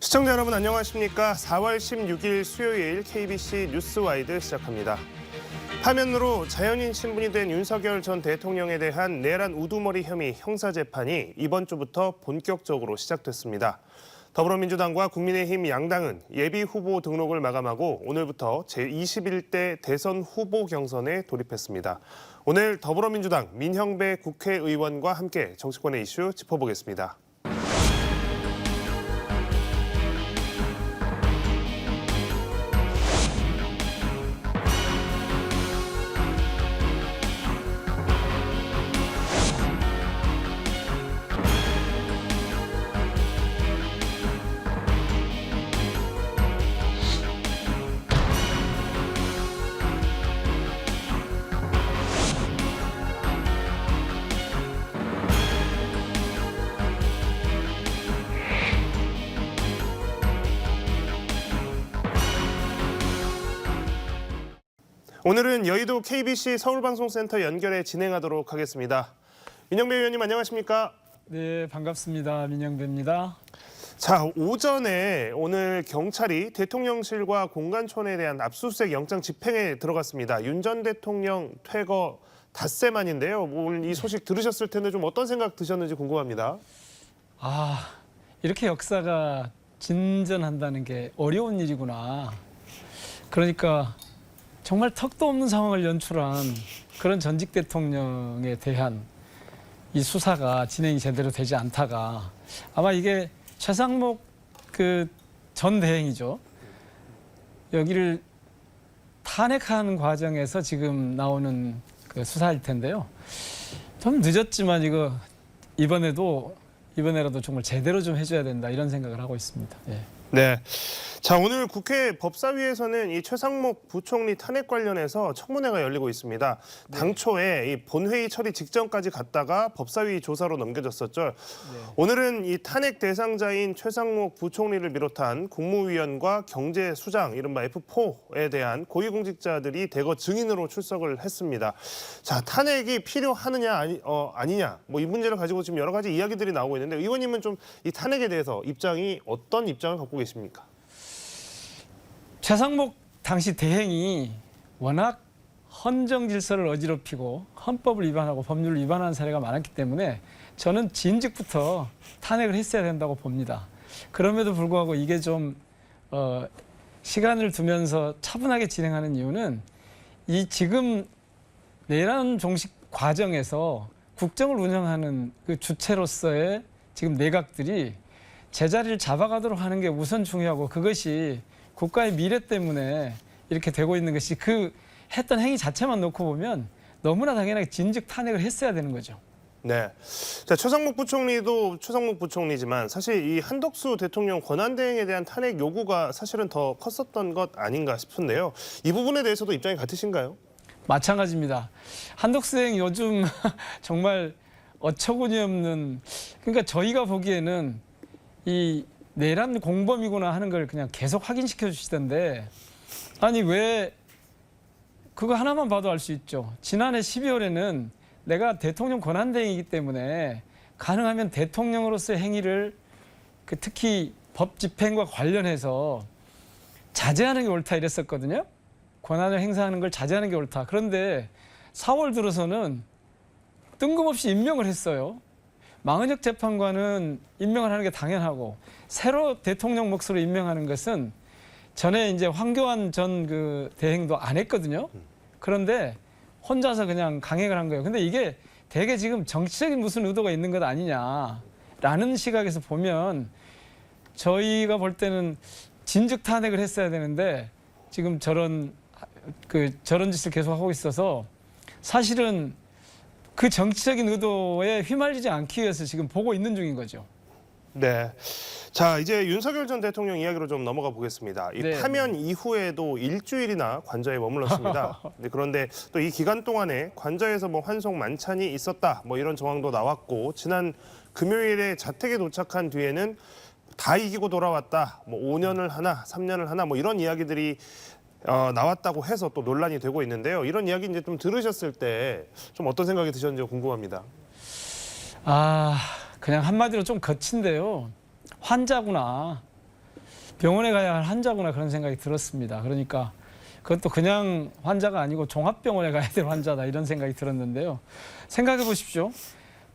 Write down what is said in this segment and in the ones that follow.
시청자 여러분 안녕하십니까? 4월 16일 수요일 KBC 뉴스와이드 시작합니다. 파면으로 자연인 신분이 된 윤석열 전 대통령에 대한 내란 우두머리 혐의 형사재판이 이번 주부터 본격적으로 시작됐습니다. 더불어민주당과 국민의힘 양당은 예비후보 등록을 마감하고 오늘부터 제21대 대선 후보 경선에 돌입했습니다. 오늘 더불어민주당 민형배 국회의원과 함께 정치권의 이슈 짚어보겠습니다. 오늘은 여의도 KBC 서울방송센터 연결해 진행하도록 하겠습니다. 민형배 의원님 안녕하십니까? 네, 반갑습니다. 민형배입니다. 자, 오전에 오늘 경찰이 대통령실과 공관촌에 대한 압수수색 영장 집행에 들어갔습니다. 윤 전 대통령 퇴거 닷새 만인데요. 오늘 이 소식 들으셨을 텐데 좀 어떤 생각 드셨는지 궁금합니다. 이렇게 역사가 진전한다는 게 어려운 일이구나. 그러니까 정말 턱도 없는 상황을 연출한 그런 전직 대통령에 대한 이 수사가 진행이 제대로 되지 않다가 아마 이게 최상목 전 대행이죠. 여기를 탄핵하는 과정에서 지금 나오는 그 수사일 텐데요. 좀 늦었지만 이번에라도 정말 제대로 좀 해줘야 된다 이런 생각을 하고 있습니다. 예. 네. 자, 오늘 국회 법사위에서는 이 최상목 부총리 탄핵 관련해서 청문회가 열리고 있습니다. 당초에 이 본회의 처리 직전까지 갔다가 법사위 조사로 넘겨졌었죠. 네. 오늘은 이 탄핵 대상자인 최상목 부총리를 비롯한 국무위원과 경제수장, 이른바 F4에 대한 고위공직자들이 대거 증인으로 출석을 했습니다. 자, 탄핵이 필요하느냐 아니냐, 뭐 이 문제를 가지고 지금 여러 가지 이야기들이 나오고 있는데 의원님은 좀 이 탄핵에 대해서 어떤 입장을 갖고 계십니까? 최상목 당시 대행이 워낙 헌정 질서를 어지럽히고 헌법을 위반하고 법률을 위반하는 사례가 많았기 때문에 저는 진즉부터 탄핵을 했어야 된다고 봅니다. 그럼에도 불구하고 이게 좀 시간을 두면서 차분하게 진행하는 이유는 이 지금 내란 종식 과정에서 국정을 운영하는 그 주체로서의 지금 내각들이 제자리를 잡아가도록 하는 게 우선 중요하고 그것이 국가의 미래 때문에 이렇게 되고 있는 것이 그 했던 행위 자체만 놓고 보면 너무나 당연하게 진즉 탄핵을 했어야 되는 거죠. 네. 자, 최상목 부총리도 최상목 부총리지만 사실 이 한덕수 대통령 권한대행에 대한 탄핵 요구가 사실은 더 컸었던 것 아닌가 싶은데요. 이 부분에 대해서도 입장이 같으신가요? 마찬가지입니다. 한덕수 대행 요즘 정말 어처구니 없는, 그러니까 저희가 보기에는 이 내란 공범이구나 하는 걸 그냥 계속 확인시켜 주시던데, 아니 왜 그거 하나만 봐도 알 수 있죠. 지난해 12월에는 내가 대통령 권한대행이기 때문에 가능하면 대통령으로서의 행위를 특히 법 집행과 관련해서 자제하는 게 옳다 이랬었거든요. 권한을 행사하는 걸 자제하는 게 옳다. 그런데 4월 들어서는 뜬금없이 임명을 했어요. 망은혁 재판관은 임명을 하는 게 당연하고 새로 대통령 몫으로 임명하는 것은 전에 이제 황교안 전 대행도 안 했거든요. 그런데 혼자서 그냥 강행을 한 거예요. 근데 이게 되게 지금 정치적인 무슨 의도가 있는 것 아니냐라는 시각에서 보면 저희가 볼 때는 진즉 탄핵을 했어야 되는데 지금 저런 짓을 계속 하고 있어서 사실은 그 정치적인 의도에 휘말리지 않기 위해서 지금 보고 있는 중인 거죠. 네. 자, 이제 윤석열 전 대통령 이야기로 좀 넘어가 보겠습니다. 이 네. 파면 이후에도 일주일이나 관저에 머물렀습니다. 네, 그런데 또 이 기간 동안에 관저에서 뭐 환송 만찬이 있었다, 뭐 이런 정황도 나왔고 지난 금요일에 자택에 도착한 뒤에는 다 이기고 돌아왔다, 뭐 5년을 하나, 3년을 하나, 뭐 이런 이야기들이 나왔다고 해서 또 논란이 되고 있는데요. 이런 이야기 이제 좀 들으셨을 때 좀 어떤 생각이 드셨는지 궁금합니다. 그냥 한마디로 좀 거친데요. 환자구나. 병원에 가야 할 환자구나 그런 생각이 들었습니다. 그러니까 그것도 그냥 환자가 아니고 종합병원에 가야 될 환자다 이런 생각이 들었는데요. 생각해 보십시오.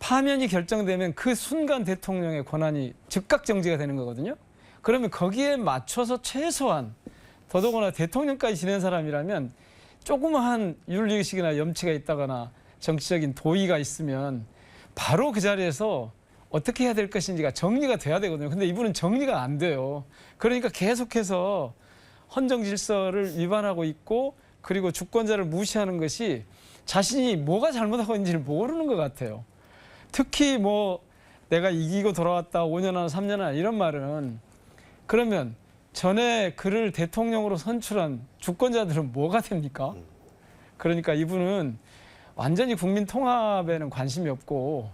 파면이 결정되면 그 순간 대통령의 권한이 즉각 정지가 되는 거거든요. 그러면 거기에 맞춰서 최소한 더더구나 대통령까지 지낸 사람이라면 조그마한 윤리의식이나 염치가 있다거나 정치적인 도의가 있으면 바로 그 자리에서 어떻게 해야 될 것인지가 정리가 돼야 되거든요. 근데 이분은 정리가 안 돼요. 그러니까 계속해서 헌정 질서를 위반하고 있고 그리고 주권자를 무시하는 것이 자신이 뭐가 잘못하고 있는지를 모르는 것 같아요. 특히 뭐 내가 이기고 돌아왔다 5년 안 3년 안 이런 말은 그러면 전에 그를 대통령으로 선출한 주권자들은 뭐가 됩니까? 그러니까 이분은 완전히 국민 통합에는 관심이 없고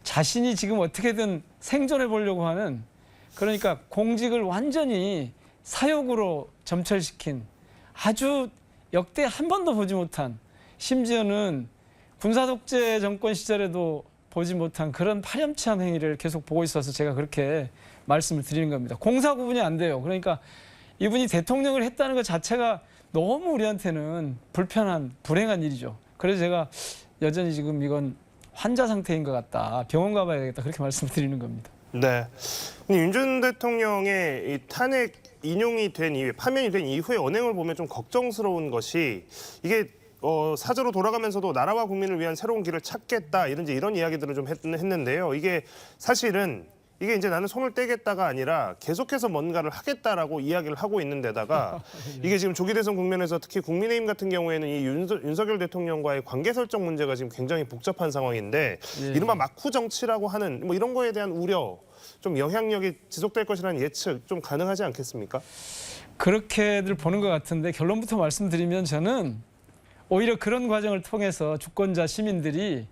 자신이 지금 어떻게든 생존해 보려고 하는 그러니까 공직을 완전히 사욕으로 점철시킨 아주 역대 한 번도 보지 못한 심지어는 군사독재 정권 시절에도 보지 못한 그런 파렴치한 행위를 계속 보고 있어서 제가 그렇게 말씀을 드리는 겁니다. 공사 구분이 안 돼요. 그러니까 이분이 대통령을 했다는 것 자체가 너무 우리한테는 불편한 불행한 일이죠. 그래서 제가 여전히 지금 이건 환자 상태인 것 같다. 병원 가봐야 되겠다. 그렇게 말씀드리는 겁니다. 네. 윤 전 대통령의 이 탄핵 인용이 된 이후에 파면이 된 이후의 언행을 보면 좀 걱정스러운 것이 이게 사저로 돌아가면서도 나라와 국민을 위한 새로운 길을 찾겠다 이런 이야기들을 좀 했는데요. 이게 사실은 이게 이제 나는 손을 떼겠다가 아니라 계속해서 뭔가를 하겠다라고 이야기를 하고 있는 데다가 이게 지금 조기 대선 국면에서 특히 국민의힘 같은 경우에는 이 윤석열 대통령과의 관계 설정 문제가 지금 굉장히 복잡한 상황인데 이른바 막후 정치라고 하는 뭐 이런 거에 대한 우려, 좀 영향력이 지속될 것이라는 예측 좀 가능하지 않겠습니까? 그렇게들 보는 것 같은데 결론부터 말씀드리면 저는 오히려 그런 과정을 통해서 주권자 시민들이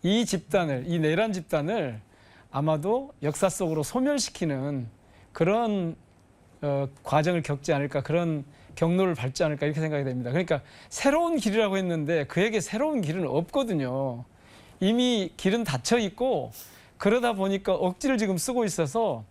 이 집단을, 이 내란 집단을 아마도 역사 속으로 소멸시키는 그런 과정을 겪지 않을까, 그런 경로를 밟지 않을까 이렇게 생각이 됩니다. 그러니까 새로운 길이라고 했는데 그에게 새로운 길은 없거든요. 이미 길은 닫혀 있고 그러다 보니까 억지를 지금 쓰고 있어서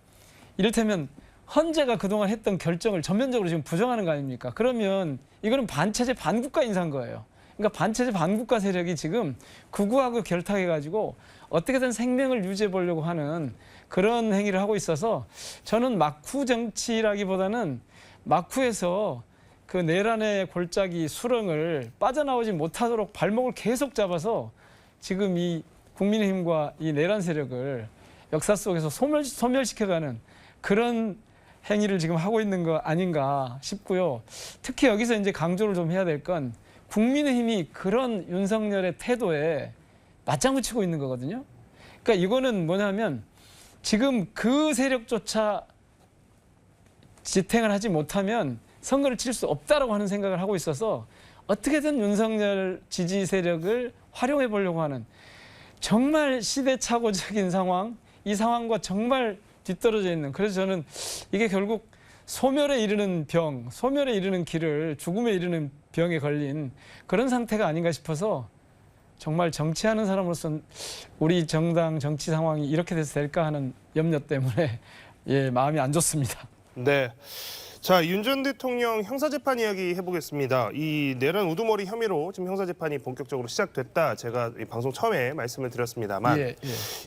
이를테면 헌재가 그동안 했던 결정을 전면적으로 지금 부정하는 거 아닙니까? 그러면 이거는 반체제 반국가 인사인 거예요. 그러니까 반체제 반국가 세력이 지금 극우하고 결탁해가지고 어떻게든 생명을 유지해 보려고 하는 그런 행위를 하고 있어서 저는 막후 정치라기보다는 막후에서 그 내란의 골짜기 수렁을 빠져나오지 못하도록 발목을 계속 잡아서 지금 이 국민의힘과 이 내란 세력을 역사 속에서 소멸시켜가는 그런 행위를 지금 하고 있는 거 아닌가 싶고요. 특히 여기서 이제 강조를 좀 해야 될 건 국민의힘이 그런 윤석열의 태도에 맞장구 치고 있는 거거든요. 그러니까 이거는 뭐냐면 지금 그 세력조차 지탱을 하지 못하면 선거를 칠 수 없다라고 하는 생각을 하고 있어서 어떻게든 윤석열 지지 세력을 활용해 보려고 하는 정말 시대착오적인 상황, 이 상황과 정말 뒤떨어져 있는, 그래서 저는 이게 결국 소멸에 이르는 병, 소멸에 이르는 길을 죽음에 이르는 병에 걸린 그런 상태가 아닌가 싶어서 정말 정치하는 사람으로서는 우리 정당 정치 상황이 이렇게 돼서 될까 하는 염려 때문에 마음이 안 좋습니다. 네. 자, 윤 전 대통령 형사재판 이야기 해보겠습니다. 이 내란 우두머리 혐의로 지금 형사재판이 본격적으로 시작됐다. 제가 이 방송 처음에 말씀을 드렸습니다만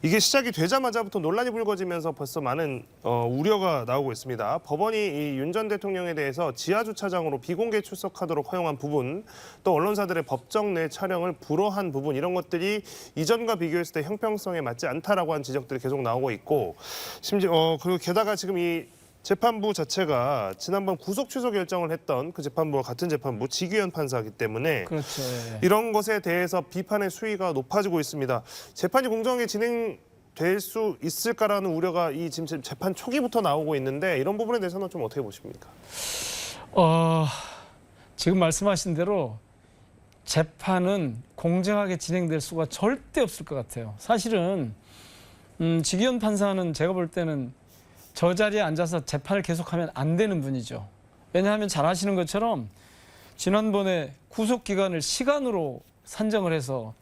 이게 시작이 되자마자부터 논란이 불거지면서 벌써 많은 우려가 나오고 있습니다. 법원이 이 윤 전 대통령에 대해서 지하주차장으로 비공개 출석하도록 허용한 부분, 또 언론사들의 법정 내 촬영을 불허한 부분, 이런 것들이 이전과 비교했을 때 형평성에 맞지 않다라고 한 지적들이 계속 나오고 있고, 심지어 그리고 게다가 지금 이 재판부 자체가 지난번 구속 취소 결정을 했던 그 재판부와 같은 재판부 지규현 판사이기 때문에 그렇죠. 이런 것에 대해서 비판의 수위가 높아지고 있습니다. 재판이 공정하게 진행될 수 있을까라는 우려가 이 지금 재판 초기부터 나오고 있는데 이런 부분에 대해서는 좀 어떻게 보십니까? 지금 말씀하신 대로 재판은 공정하게 진행될 수가 절대 없을 것 같아요. 사실은 지규현 판사는 제가 볼 때는 저 자리에 앉아서 재판을 계속하면 안 되는 분이죠. 왜냐하면 잘 아시는 것처럼 지난번에 구속기간을 시간으로 산정을 해서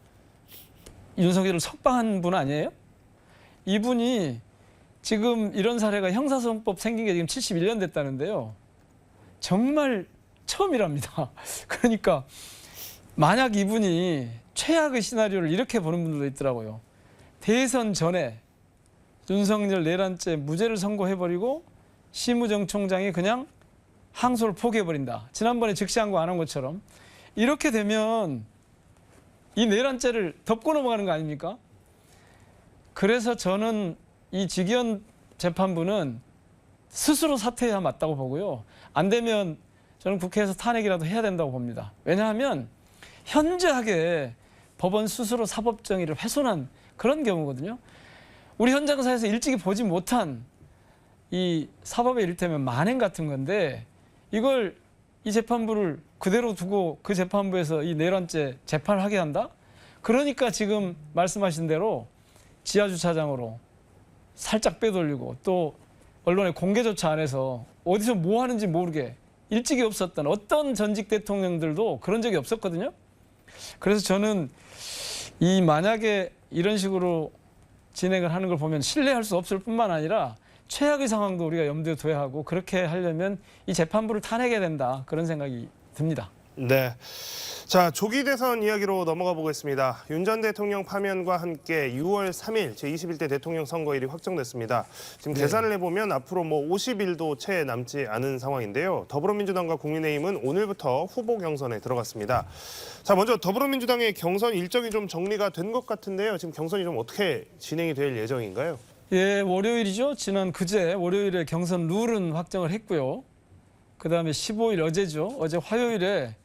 윤석열을 석방한 분 아니에요? 이분이 지금 이런 사례가 형사소송법 생긴 게 지금 71년 됐다는데요. 정말 처음이랍니다. 그러니까 만약 이분이 최악의 시나리오를 이렇게 보는 분들도 있더라고요. 대선 전에 윤석열 내란죄 무죄를 선고해버리고 심우정총장이 그냥 항소를 포기해버린다. 지난번에 즉시항고 안 한 것처럼. 이렇게 되면 이 내란죄를 덮고 넘어가는 거 아닙니까? 그래서 저는 이 직위원 재판부는 스스로 사퇴해야 맞다고 보고요. 안 되면 저는 국회에서 탄핵이라도 해야 된다고 봅니다. 왜냐하면 현저하게 법원 스스로 사법정의를 훼손한 그런 경우거든요. 우리 현장사에서 일찍이 보지 못한 이 사법의 이를테면 만행 같은 건데 이걸 이 재판부를 그대로 두고 그 재판부에서 이 내란죄 재판을 하게 한다? 그러니까 지금 말씀하신 대로 지하주차장으로 살짝 빼돌리고 또 언론에 공개조차 안 해서 어디서 뭐 하는지 모르게 일찍이 없었던 어떤 전직 대통령들도 그런 적이 없었거든요. 그래서 저는 이 만약에 이런 식으로 진행을 하는 걸 보면 신뢰할 수 없을 뿐만 아니라 최악의 상황도 우리가 염두에 둬야 하고 그렇게 하려면 이 재판부를 탄핵해야 된다. 그런 생각이 듭니다. 네. 자, 조기 대선 이야기로 넘어가 보겠습니다. 윤 전 대통령 파면과 함께 6월 3일 제21대 대통령 선거일이 확정됐습니다. 지금 계산을 해보면 앞으로 50일도 채 남지 않은 상황인데요. 더불어민주당과 국민의힘은 오늘부터 후보 경선에 들어갔습니다. 자, 먼저 더불어민주당의 경선 일정이 좀 정리가 된 것 같은데요. 지금 경선이 좀 어떻게 진행이 될 예정인가요? 예, 월요일이죠. 지난 그제 월요일에 경선 룰은 확정을 했고요. 그다음에 15일 어제죠. 어제 화요일에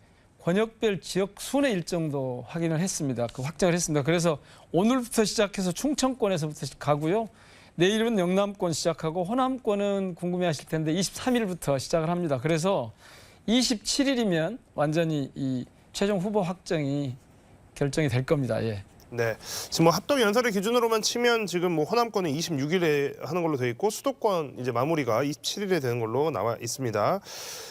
권역별 지역 순회 일정도 확인을 했습니다. 확정을 했습니다. 그래서 오늘부터 시작해서 충청권에서부터 가고요. 내일은 영남권 시작하고 호남권은 궁금해하실 텐데 23일부터 시작을 합니다. 그래서 27일이면 완전히 이 최종 후보 확정이 결정이 될 겁니다. 예. 네, 지금 합동 연설을 기준으로만 치면 지금 호남권은 26일에 하는 걸로 돼 있고 수도권 이제 마무리가 27일에 되는 걸로 나와 있습니다.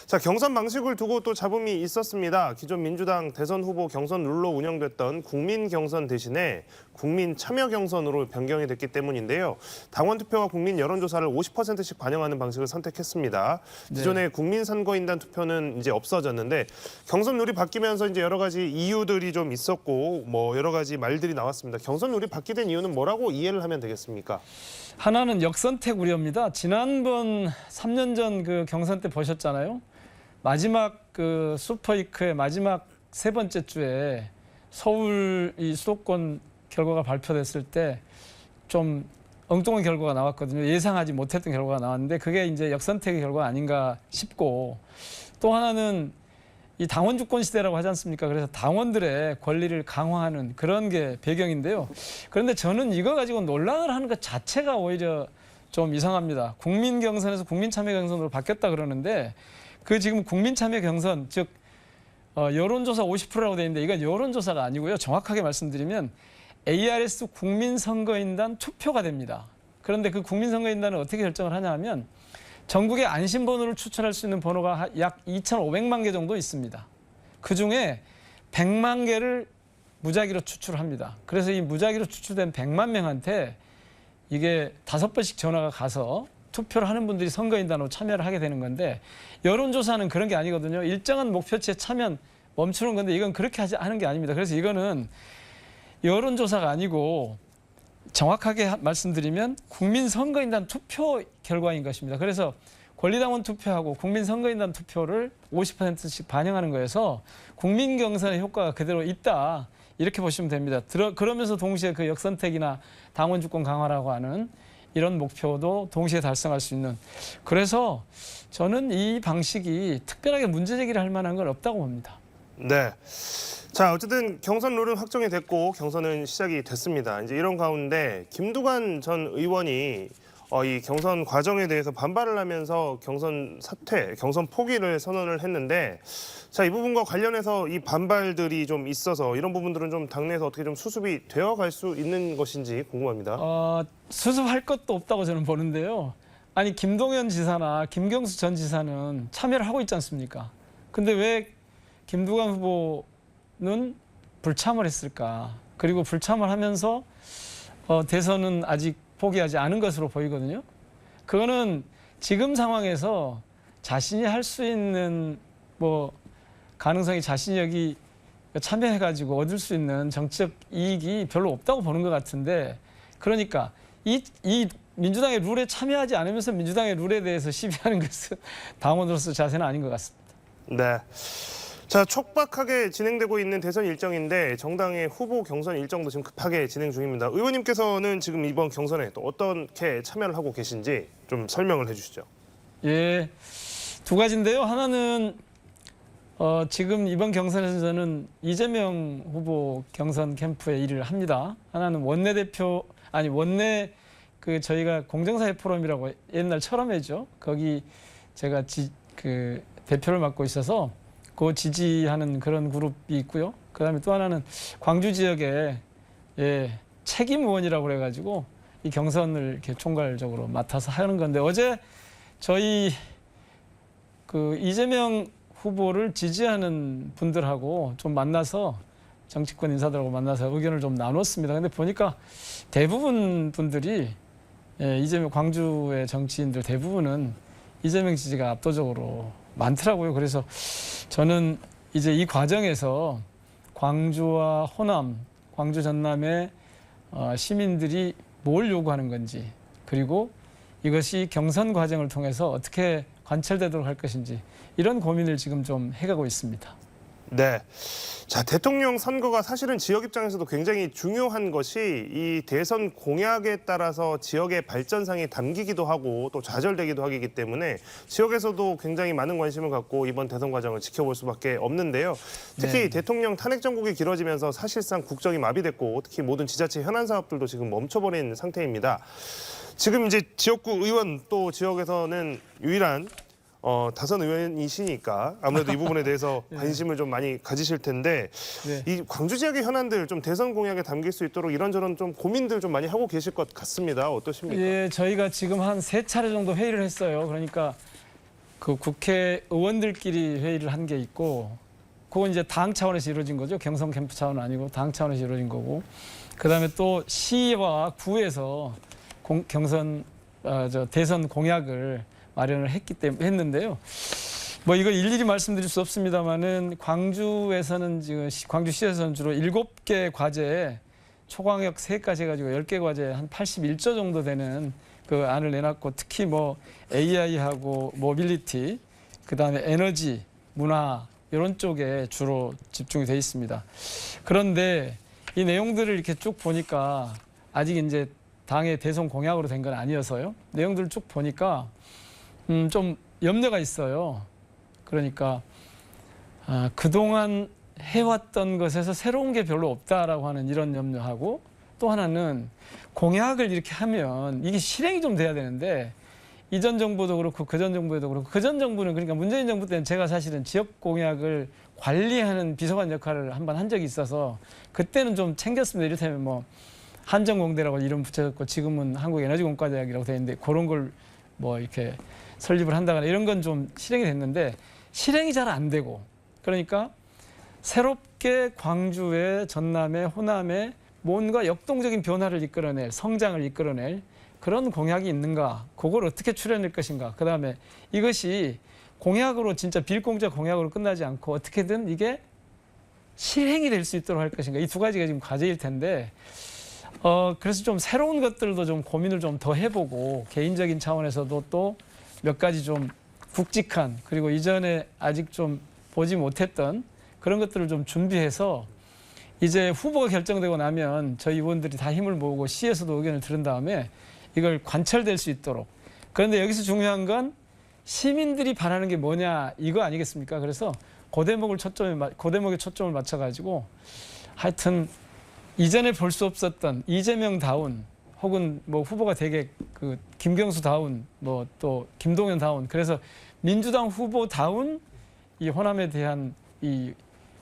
자, 경선 방식을 두고 또 잡음이 있었습니다. 기존 민주당 대선 후보 경선 룰로 운영됐던 국민 경선 대신에 국민 참여 경선으로 변경이 됐기 때문인데요. 당원 투표와 국민 여론조사를 50%씩 반영하는 방식을 선택했습니다. 기존의 국민 선거인단 투표는 이제 없어졌는데 경선 룰이 바뀌면서 이제 여러 가지 이유들이 좀 있었고 여러 가지 말들이 나왔습니다. 경선 룰이 바뀌게 된 이유는 뭐라고 이해를 하면 되겠습니까? 하나는 역선택 우려입니다. 지난번 3년 전 그 경선 때 보셨잖아요. 마지막 그 슈퍼위크의 마지막 세 번째 주에 서울 이 수도권 결과가 발표됐을 때 좀 엉뚱한 결과가 나왔거든요. 예상하지 못했던 결과가 나왔는데 그게 이제 역선택의 결과가 아닌가 싶고 또 하나는 이 당원 주권 시대라고 하지 않습니까? 그래서 당원들의 권리를 강화하는 그런 게 배경인데요. 그런데 저는 이거 가지고 논란을 하는 것 자체가 오히려 좀 이상합니다. 국민 경선에서 국민 참여 경선으로 바뀌었다 그러는데 그 지금 국민 참여 경선 즉 여론조사 50%라고 되어 있는데 이건 여론조사가 아니고요. 정확하게 말씀드리면 ARS 국민선거인단 투표가 됩니다. 그런데 그 국민선거인단을 어떻게 결정을 하냐 하면 전국에 안심번호를 추천할 수 있는 번호가 약 2,500만 개 정도 있습니다. 그중에 100만 개를 무작위로 추출합니다. 그래서 이 무작위로 추출된 100만 명한테 이게 5번씩 전화가 가서 투표를 하는 분들이 선거인단으로 참여를 하게 되는 건데 여론조사는 그런 게 아니거든요. 일정한 목표치에 차면 멈추는 건데 이건 그렇게 하는 게 아닙니다. 그래서 이거는 여론조사가 아니고 정확하게 말씀드리면 국민선거인단 투표 결과인 것입니다. 그래서 권리당원 투표하고 국민선거인단 투표를 50%씩 반영하는 거여서 국민경선의 효과가 그대로 있다. 이렇게 보시면 됩니다. 그러면서 동시에 그 역선택이나 당원 주권 강화라고 하는 이런 목표도 동시에 달성할 수 있는. 그래서 저는 이 방식이 특별하게 문제 제기를 할 만한 건 없다고 봅니다. 네. 자, 어쨌든 경선 룰은 확정이 됐고 경선은 시작이 됐습니다. 이제 이런 가운데 김두관 전 의원이 이 경선 과정에 대해서 반발을 하면서 경선 사퇴, 경선 포기를 선언을 했는데 자, 이 부분과 관련해서 이 반발들이 좀 있어서 이런 부분들은 좀 당내에서 어떻게 좀 수습이 되어 갈 수 있는 것인지 궁금합니다. 수습할 것도 없다고 저는 보는데요. 아니 김동연 지사나 김경수 전 지사는 참여를 하고 있지 않습니까? 근데 왜 김두관 후보는 불참을 했을까? 그리고 불참을 하면서 대선은 아직 포기하지 않은 것으로 보이거든요. 그거는 지금 상황에서 자신이 할 수 있는 뭐 가능성이 자신이 여기 참여해가지고 얻을 수 있는 정치적 이익이 별로 없다고 보는 것 같은데, 그러니까 이 민주당의 룰에 참여하지 않으면서 민주당의 룰에 대해서 시비하는 것은 당원으로서 자세는 아닌 것 같습니다. 네. 자, 촉박하게 진행되고 있는 대선 일정인데 정당의 후보 경선 일정도 지금 급하게 진행 중입니다. 의원님께서는 지금 이번 경선에 또 어떻게 참여를 하고 계신지 좀 설명을 해주시죠. 예, 두 가지인데요. 하나는 지금 이번 경선에서 저는 이재명 후보 경선 캠프에 일을 합니다. 하나는 원내 그 저희가 공정사회 포럼이라고 옛날 철험회죠. 거기 제가 그 대표를 맡고 있어서 그 지지하는 그런 그룹이 있고요. 그다음에 또 하나는 광주 지역에 책임 의원이라고 그래가지고 이 경선을 이렇게 총괄적으로 맡아서 하는 건데, 어제 저희 그 이재명 후보를 지지하는 분들하고 좀 만나서 정치권 인사들하고 만나서 의견을 좀 나눴습니다. 근데 보니까 대부분 분들이 이재명 광주의 정치인들 대부분은 이재명 지지가 압도적으로 많더라고요. 그래서 저는 이제 이 과정에서 광주와 호남, 광주 전남의 시민들이 뭘 요구하는 건지, 그리고 이것이 경선 과정을 통해서 어떻게 관철되도록 할 것인지, 이런 고민을 지금 좀 해가고 있습니다. 네. 자, 대통령 선거가 사실은 지역 입장에서도 굉장히 중요한 것이 이 대선 공약에 따라서 지역의 발전상이 담기기도 하고 또 좌절되기도 하기 때문에 지역에서도 굉장히 많은 관심을 갖고 이번 대선 과정을 지켜볼 수밖에 없는데요. 특히 네. 대통령 탄핵 정국이 길어지면서 사실상 국정이 마비됐고 특히 모든 지자체 현안 사업들도 지금 멈춰버린 상태입니다. 지금 이제 지역구 의원 또 지역에서는 유일한 다선 의원이시니까 아무래도 이 부분에 대해서 관심을 좀 많이 가지실 텐데, 네. 이 광주 지역의 현안들 좀 대선 공약에 담길 수 있도록 이런저런 좀 고민들 좀 많이 하고 계실 것 같습니다. 어떠십니까? 예, 저희가 지금 한 3차례 정도 회의를 했어요. 그러니까 그 국회의원들끼리 회의를 한 게 있고, 그건 이제 당 차원에서 이루어진 거죠. 경선 캠프 차원은 아니고 당 차원에서 이루어진 거고, 그다음에 또 시와 구에서 대선 공약을 마련을 했는데요. 뭐 이걸 일일이 말씀드릴 수 없습니다만은 광주에서는 지금 광주시에서는 주로 7개 과제에 초광역 3가지 해가지고 10개 과제에 한 81조 정도 되는 그 안을 내놨고, 특히 뭐 AI하고 모빌리티, 그다음에 에너지, 문화 이런 쪽에 주로 집중이 돼 있습니다. 그런데 이 내용들을 이렇게 쭉 보니까 아직 이제 당의 대선 공약으로 된 건 아니어서요. 내용들을 쭉 보니까 좀 염려가 있어요. 그러니까 그동안 해왔던 것에서 새로운 게 별로 없다라고 하는 이런 염려하고, 또 하나는 공약을 이렇게 하면 이게 실행이 좀 돼야 되는데, 이전 정부도 그렇고 그전 정부에도 그렇고, 그전 정부는 그러니까 문재인 정부 때는 제가 사실은 지역 공약을 관리하는 비서관 역할을 한번 한 적이 있어서 그때는 좀 챙겼습니다. 이를테면 뭐 한전공대라고 이름 붙여졌고 지금은 한국에너지공과대학이라고 되어 있는데, 그런 걸 뭐 이렇게 설립을 한다거나 이런 건 좀 실행이 됐는데 실행이 잘 안 되고, 그러니까 새롭게 광주에 전남에 호남에 뭔가 역동적인 변화를 이끌어낼, 성장을 이끌어낼 그런 공약이 있는가, 그걸 어떻게 추려낼 것인가, 그다음에 이것이 공약으로 진짜 빌공짜 공약으로 끝나지 않고 어떻게든 이게 실행이 될 수 있도록 할 것인가, 이 두 가지가 지금 과제일 텐데, 그래서 좀 새로운 것들도 좀 고민을 좀 더 해보고, 개인적인 차원에서도 또 몇 가지 좀 굵직한, 그리고 이전에 아직 좀 보지 못했던 그런 것들을 좀 준비해서 이제 후보가 결정되고 나면 저희 의원들이 다 힘을 모으고 시에서도 의견을 들은 다음에 이걸 관철될 수 있도록. 그런데 여기서 중요한 건 시민들이 바라는 게 뭐냐, 이거 아니겠습니까? 그래서 그 대목에 초점을 맞춰가지고 하여튼 이전에 볼 수 없었던 이재명다운, 혹은 뭐 후보가 되게 그 김경수다운, 뭐 또 김동연다운, 그래서 민주당 후보다운 이 호남에 대한 이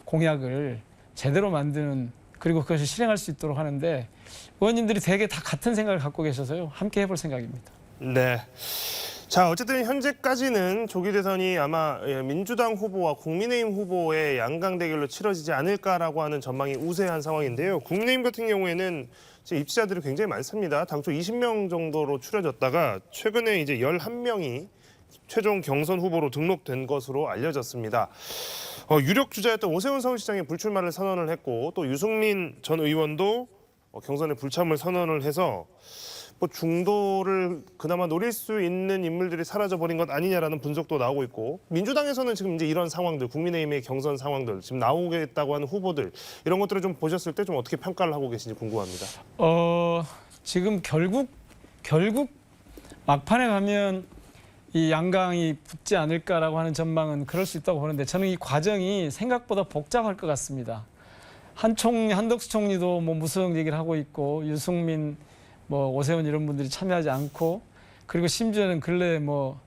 공약을 제대로 만드는, 그리고 그것을 실행할 수 있도록 하는데 의원님들이 되게 다 같은 생각을 갖고 계셔서요. 함께 해볼 생각입니다. 네. 자, 어쨌든 현재까지는 조기 대선이 아마 민주당 후보와 국민의힘 후보의 양강 대결로 치러지지 않을까라고 하는 전망이 우세한 상황인데요. 국민의힘 같은 경우에는 이제 입지자들이 굉장히 많습니다. 당초 20명 정도로 추려졌다가 최근에 이제 11명이 최종 경선 후보로 등록된 것으로 알려졌습니다. 유력 주자였던 오세훈 서울시장이 불출마를 선언을 했고 또 유승민 전 의원도 경선에 불참을 선언을 해서 뭐 중도를 그나마 노릴 수 있는 인물들이 사라져버린 것 아니냐라는 분석도 나오고 있고 민주당에서는 지금 이제 이런 상황들, 국민의힘의 경선 상황들, 지금 나오겠다고 하는 후보들 이런 것들을 좀 보셨을 때 좀 어떻게 평가를 하고 계신지 궁금합니다. 지금 결국 막판에 가면 이 양강이 붙지 않을까라고 하는 전망은 그럴 수 있다고 보는데 저는 이 과정이 생각보다 복잡할 것 같습니다. 한덕수 총리도 뭐 무소속 얘기를 하고 있고 유승민 뭐 오세훈 이런 분들이 참여하지 않고 그리고 심지어는 근래 뭐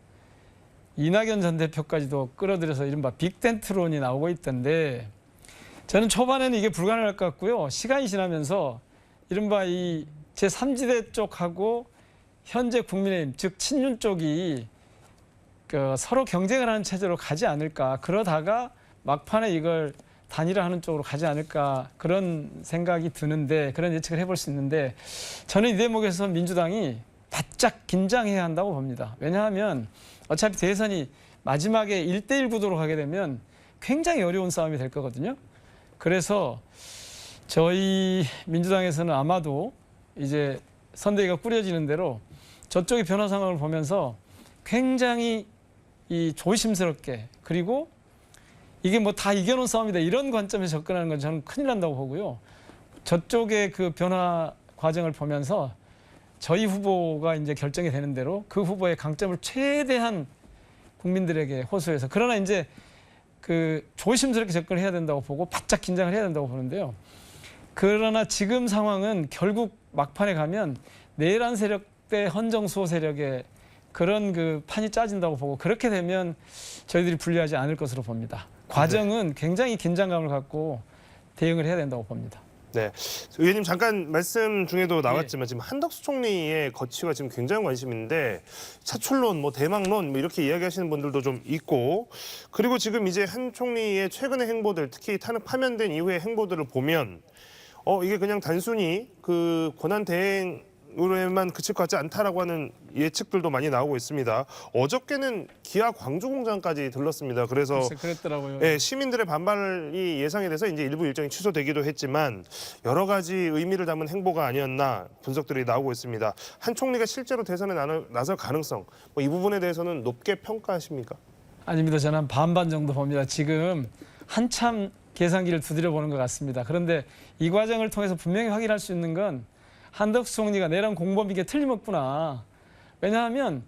이낙연 전 대표까지도 끌어들여서 이른바 빅텐트론이 나오고 있던데 저는 초반에는 이게 불가능할 것 같고요. 시간이 지나면서 이른바 이 제3지대 쪽하고 현재 국민의힘 즉 친윤 쪽이 서로 경쟁을 하는 체제로 가지 않을까. 그러다가 막판에 이걸 단일화하는 쪽으로 가지 않을까 그런 생각이 드는데 그런 예측을 해볼 수 있는데 저는 이 대목에서 민주당이 바짝 긴장해야 한다고 봅니다. 왜냐하면 어차피 대선이 마지막에 1대1 구도로 가게 되면 굉장히 어려운 싸움이 될 거거든요. 그래서 저희 민주당에서는 아마도 이제 선대위가 꾸려지는 대로 저쪽의 변화 상황을 보면서 굉장히 이 조심스럽게 그리고 이게 뭐 다 이겨놓은 싸움이다 이런 관점에서 접근하는 건 저는 큰일 난다고 보고요. 저쪽의 그 변화 과정을 보면서 저희 후보가 이제 결정이 되는 대로 그 후보의 강점을 최대한 국민들에게 호소해서 그러나 이제 그 조심스럽게 접근을 해야 된다고 보고 바짝 긴장을 해야 된다고 보는데요. 그러나 지금 상황은 결국 막판에 가면 내란 세력 대 헌정수호 세력의 그런 그 판이 짜진다고 보고 그렇게 되면 저희들이 불리하지 않을 것으로 봅니다. 과정은 굉장히 긴장감을 갖고 대응을 해야 된다고 봅니다. 네, 의원님 잠깐 말씀 중에도 나왔지만 지금 한덕수 총리의 거취가 지금 굉장히 관심인데 사출론, 뭐 대망론 뭐 이렇게 이야기하시는 분들도 좀 있고 그리고 지금 이제 한 총리의 최근의 행보들 특히 탄핵 파면된 이후의 행보들을 보면 이게 그냥 단순히 그 권한 대행으로만 그칠 것 같지 않다라고 하는 예측들도 많이 나오고 있습니다. 어저께는 기아 광주 공장까지 들렀습니다. 그래서 그랬더라고요. 네, 시민들의 반발이 예상이 돼서 이제 일부 일정이 취소되기도 했지만 여러 가지 의미를 담은 행보가 아니었나 분석들이 나오고 있습니다. 한 총리가 실제로 대선에 나설 가능성, 뭐 이 부분에 대해서는 높게 평가하십니까? 아닙니다. 저는 한 반반 정도 봅니다. 지금 한참 계산기를 두드려 보는 것 같습니다. 그런데 이 과정을 통해서 분명히 확인할 수 있는 건 한덕수 총리가 내란 공범이게 틀림없구나. 왜냐하면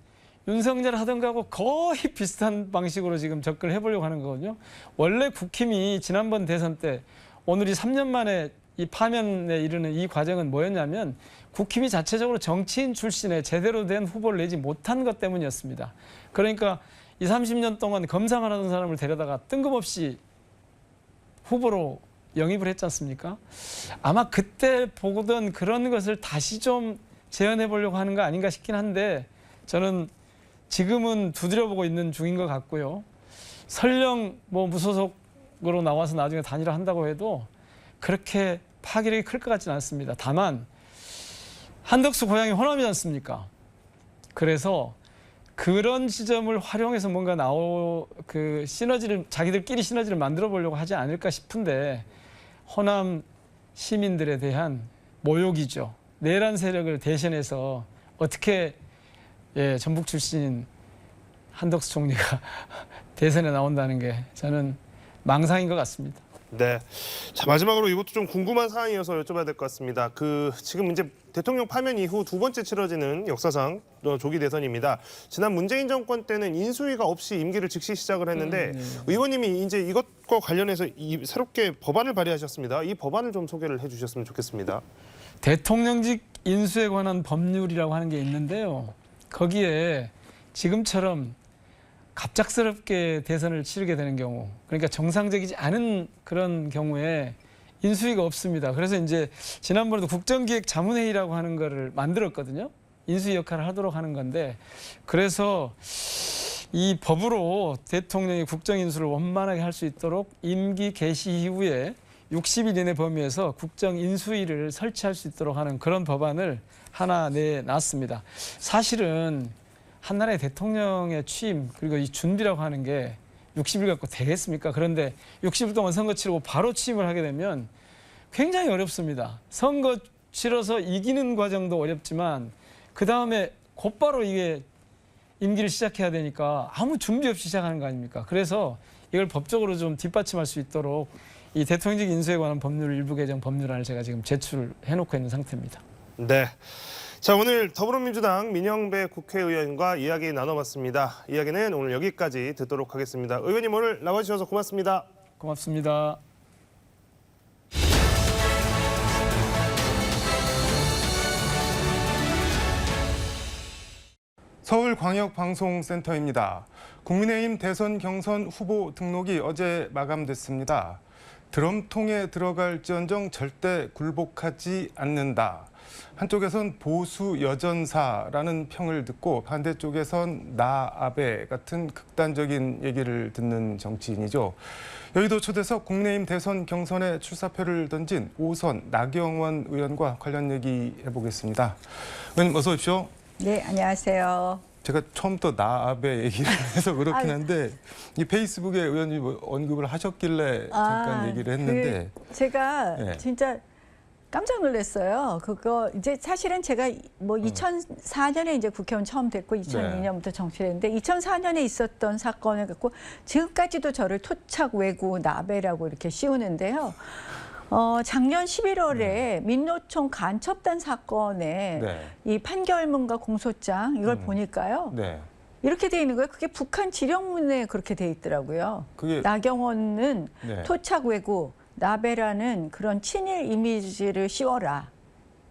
윤석열 하던 거하고 거의 비슷한 방식으로 지금 접근을 해보려고 하는 거거든요. 원래 국힘이 지난번 대선 때 오늘이 3년 만에 이 파면에 이르는 이 과정은 뭐였냐면 국힘이 자체적으로 정치인 출신의 제대로 된 후보를 내지 못한 것 때문이었습니다. 그러니까 이 30년 동안 검사만 하던 사람을 데려다가 뜬금없이 후보로 영입을 했지 않습니까? 아마 그때 보던 그런 것을 다시 좀 재현해 보려고 하는 거 아닌가 싶긴 한데 저는 지금은 두드려보고 있는 중인 것 같고요. 설령 뭐 무소속으로 나와서 나중에 단일화 한다고 해도 그렇게 파괴력이 클 것 같지는 않습니다. 다만 한덕수 고향이 호남이지 않습니까? 그래서 그런 지점을 활용해서 뭔가 그 시너지를 자기들끼리 시너지를 만들어 보려고 하지 않을까 싶은데 호남 시민들에 대한 모욕이죠. 내란 세력을 대신해서 어떻게 전북 출신인 한덕수 총리가 대선에 나온다는 게 저는 망상인 것 같습니다. 네. 자, 마지막으로 이것도 좀 궁금한 사항이어서 여쭤봐야 될 것 같습니다. 지금 이제 대통령 파면 이후 두 번째 치러지는 역사상 조기 대선입니다. 지난 문재인 정권 때는 인수위가 없이 임기를 즉시 시작을 했는데 의원님이 이제 이것과 관련해서 새롭게 법안을 발의하셨습니다. 이 법안을 좀 소개를 해주셨으면 좋겠습니다. 대통령직 인수에 관한 법률이라고 하는 게 있는데요. 거기에 지금처럼 갑작스럽게 대선을 치르게 되는 경우, 그러니까 정상적이지 않은 그런 경우에 인수위가 없습니다. 그래서 이제 지난번에도 국정기획자문회의라고 하는 거를 만들었거든요. 인수위 역할을 하도록 하는 건데 그래서 이 법으로 대통령이 국정인수를 원만하게 할 수 있도록 임기 개시 이후에 60일 이내 범위에서 국정인수위를 설치할 수 있도록 하는 그런 법안을 하나 내놨습니다. 사실은 한나라의 대통령의 취임 그리고 이 준비라고 하는 게 60일 갖고 되겠습니까? 그런데 60일 동안 선거 치르고 바로 취임을 하게 되면 굉장히 어렵습니다. 선거 치러서 이기는 과정도 어렵지만 그 다음에 곧바로 이게 임기를 시작해야 되니까 아무 준비 없이 시작하는 거 아닙니까? 그래서 이걸 법적으로 좀 뒷받침할 수 있도록 이 대통령직 인수에 관한 법률 일부 개정 법률안을 제가 지금 제출해놓고 있는 상태입니다. 네. 자, 오늘 더불어민주당 민영배 국회의원과 이야기 나눠봤습니다. 이야기는 오늘 여기까지 듣도록 하겠습니다. 의원님 오늘 나와주셔서 고맙습니다. 고맙습니다. 서울광역방송센터입니다. 국민의힘 대선 경선 후보 등록이 어제 마감됐습니다. 드럼통에 들어갈지언정 절대 굴복하지 않는다. 한쪽에선 보수 여전사라는 평을 듣고 반대쪽에선 나아베 같은 극단적인 얘기를 듣는 정치인이죠. 여의도 초대석 국민의힘 대선 경선에 출사표를 던진 5선 나경원 의원과 관련 얘기 해보겠습니다. 의원님 어서 오십시오. 네, 안녕하세요. 제가 처음부터 나아베 얘기를 해서 그렇긴 한데 이 페이스북에 의원님 언급을 하셨길래 잠깐 얘기를 했는데 제가 네. 진짜 깜짝 놀랐어요. 그거 이제 사실은 제가 뭐 2004년에 이제 국회의원 처음 됐고 2002년부터 정치를 했는데 2004년에 있었던 사건을 갖고 지금까지도 저를 토착 외구 나베라고 이렇게 씌우는데요. 작년 11월에 민노총 간첩단 사건에 네. 이 판결문과 공소장 이걸 보니까요. 네. 이렇게 돼 있는 거예요. 그게 북한 지령문에 그렇게 돼 있더라고요. 그게 나경원은 네. 토착 외구, 나베라는 그런 친일 이미지를 씌워라.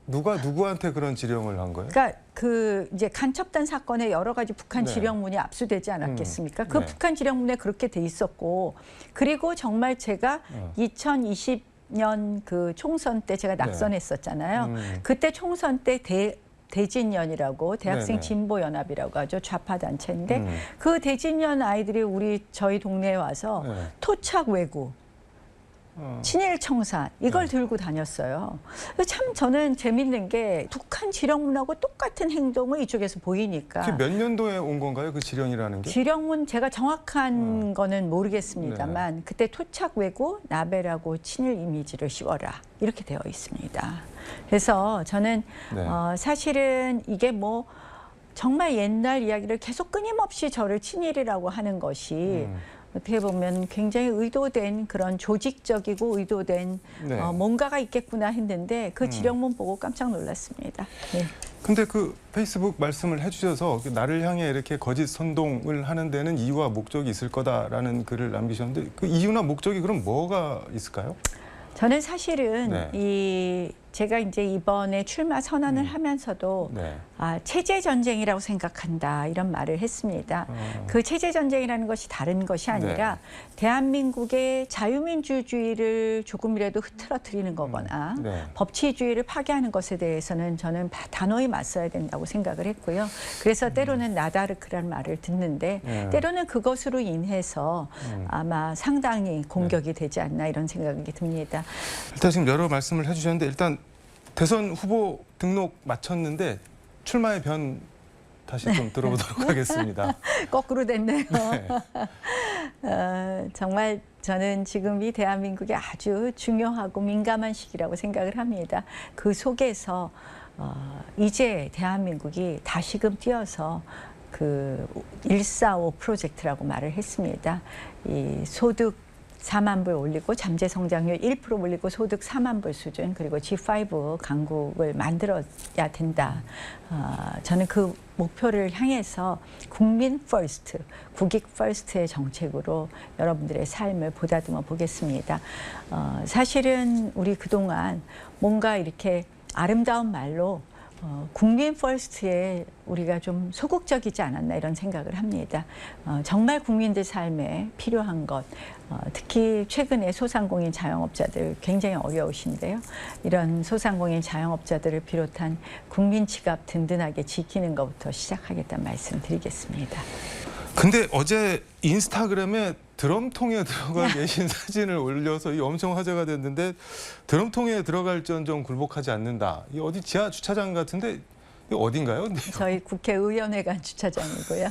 누가 누구한테 그런 지령을 한 거예요? 그러니까 그 이제 간첩단 사건에 여러 가지 북한 네. 지령문이 압수되지 않았겠습니까? 그 네. 북한 지령문에 그렇게 돼 있었고, 그리고 정말 제가 2020년 그 총선 때 제가 낙선했었잖아요. 그때 총선 때 대진연이라고 대학생 네네. 진보연합이라고 하죠. 좌파 단체인데 그 대진연 아이들이 저희 동네에 와서 네. 토착 외구, 친일 청산 이걸 들고 다녔어요. 참 저는 재밌는 게 북한 지령문하고 똑같은 행동을 이쪽에서 보이니까. 그게 몇 년도에 온 건가요? 그 지령이라는 게? 지령문 제가 정확한 거는 모르겠습니다만 그때 토착 외구 나베라고 친일 이미지를 씌워라 이렇게 되어 있습니다. 그래서 저는 네. 사실은 이게 뭐 정말 옛날 이야기를 계속 끊임없이 저를 친일이라고 하는 것이 어떻게 보면 굉장히 의도된 그런 조직적이고 의도된 네. 뭔가가 있겠구나 했는데 그 지령문 보고 깜짝 놀랐습니다. 네. 근데 그 페이스북 말씀을 해주셔서 나를 향해 이렇게 거짓 선동을 하는 데는 이유와 목적이 있을 거다라는 글을 남기셨는데 그 이유나 목적이 그럼 뭐가 있을까요? 저는 사실은 네. 제가 이제 이번에 출마 선언을 하면서도 네. 체제 전쟁이라고 생각한다 이런 말을 했습니다. 그 체제 전쟁이라는 것이 다른 것이 아니라 대한민국의 자유민주주의를 조금이라도 흐트러뜨리는 거거나 네. 법치주의를 파괴하는 것에 대해서는 저는 단호히 맞서야 된다고 생각을 했고요. 그래서 때로는 나다르크라는 말을 듣는데 때로는 그것으로 인해서 아마 상당히 공격이 되지 않나 이런 생각이 듭니다. 일단 지금 여러 말씀을 해주셨는데 일단 대선 후보 등록 마쳤는데 출마의 변 다시 좀 들어보도록 하겠습니다. 거꾸로 됐네요. 네. 정말 저는 지금 이 대한민국이 아주 중요하고 민감한 시기라고 생각을 합니다. 그 속에서 이제 대한민국이 다시금 뛰어서 그 145 프로젝트라고 말을 했습니다. 이 소득 4만 불 올리고 잠재 성장률 1% 올리고 소득 4만 불 수준 그리고 G5 강국을 만들어야 된다. 저는 그 목표를 향해서 국민 퍼스트, 국익 퍼스트의 정책으로 여러분들의 삶을 보다듬어 보겠습니다. 사실은 우리 그동안 뭔가 이렇게 아름다운 말로 국민 퍼스트에 우리가 좀 소극적이지 않았나 이런 생각을 합니다. 정말 국민들 삶에 필요한 것, 특히 최근에 소상공인 자영업자들 굉장히 어려우신데요. 이런 소상공인 자영업자들을 비롯한 국민 지갑 든든하게 지키는 것부터 시작하겠다는 말씀 드리겠습니다. 근데 어제 인스타그램에 드럼통에 들어가 계신 사진을 올려서 이 엄청 화제가 됐는데 드럼통에 들어갈지언정 굴복하지 않는다. 이 어디 지하 주차장 같은데 이 어딘가요? 저희 국회의원회관 주차장이고요.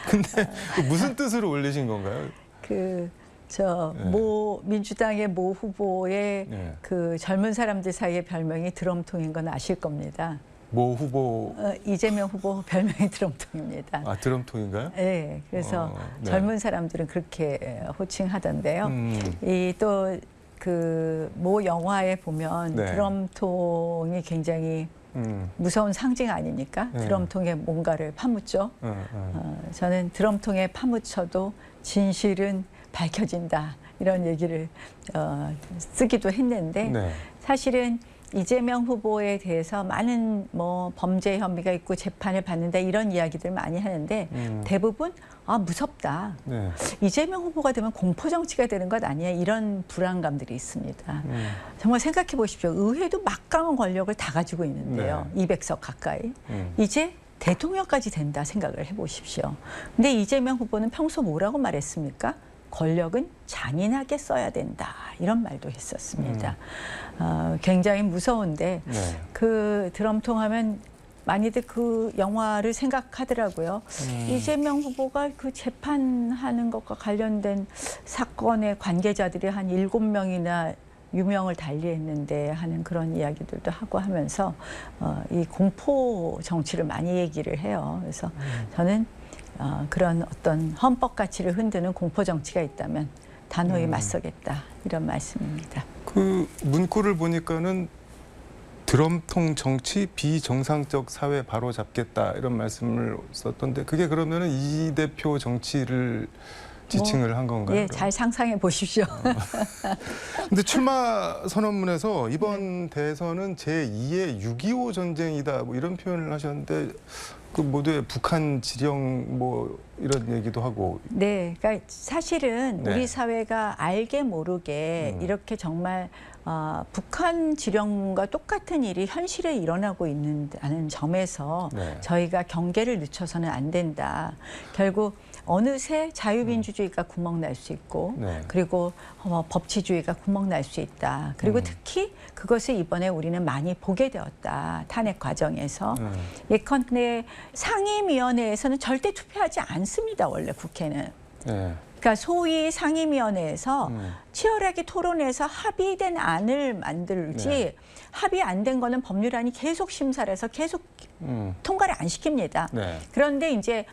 근데 무슨 뜻으로 올리신 건가요? 모 민주당의 모 후보의 네. 그 젊은 사람들 사이의 별명이 드럼통인 건 아실 겁니다. 모 후보 이재명 후보 별명이 드럼통입니다. 아 드럼통인가요? 네, 그래서 네. 젊은 사람들은 그렇게 호칭하던데요. 이 또 그 모 영화에 보면 네. 드럼통이 굉장히 무서운 상징 아닙니까? 네. 드럼통에 뭔가를 파묻죠. 저는 드럼통에 파묻혀도 진실은 밝혀진다 이런 얘기를 쓰기도 했는데 네. 사실은 이재명 후보에 대해서 많은 뭐 범죄 혐의가 있고 재판을 받는다 이런 이야기들 많이 하는데 대부분 무섭다. 네. 이재명 후보가 되면 공포 정치가 되는 것 아니야 이런 불안감들이 있습니다. 정말 생각해 보십시오. 의회도 막강한 권력을 다 가지고 있는데요. 200석 가까이. 이제 대통령까지 된다 생각을 해보십시오. 근데 이재명 후보는 평소 뭐라고 말했습니까? 권력은 잔인하게 써야 된다 이런 말도 했었습니다. 굉장히 무서운데 네. 그 드럼통 하면 많이들 그 영화를 생각하더라고요. 이재명 후보가 그 재판하는 것과 관련된 사건의 관계자들이 한 7명이나 유명을 달리했는데 하는 그런 이야기들도 하고 하면서 이 공포 정치를 많이 얘기를 해요. 그래서 저는 그런 어떤 헌법 가치를 흔드는 공포 정치가 있다면 단호히 맞서겠다 이런 말씀입니다. 그 문구를 보니까는 드럼통 정치 비정상적 사회 바로 잡겠다 이런 말씀을 썼던데 그게 그러면은 이 대표 정치를 지칭을 한 건가요? 예, 잘 상상해 보십시오. 근데 출마 선언문에서 이번 대선은 제2의 6.25 전쟁이다 뭐 이런 표현을 하셨는데 그 모두의 북한 지령 뭐 이런 얘기도 하고. 네, 그러니까 사실은 네. 우리 사회가 알게 모르게 이렇게 정말 북한 지령과 똑같은 일이 현실에 일어나고 있는다는 점에서 네. 저희가 경계를 늦춰서는 안 된다. 결국 어느새 자유민주주의가 구멍 날 수 있고 네. 그리고 법치주의가 구멍 날 수 있다. 그리고 특히 그것을 이번에 우리는 많이 보게 되었다. 탄핵 과정에서. 예컨대 상임위원회에서는 절대 투표하지 않습니다. 원래 국회는. 네. 그러니까 소위 상임위원회에서 치열하게 토론해서 합의된 안을 만들지 네. 합의 안 된 거는 법률안이 계속 심사를 해서 계속 통과를 안 시킵니다. 네. 그런데 이제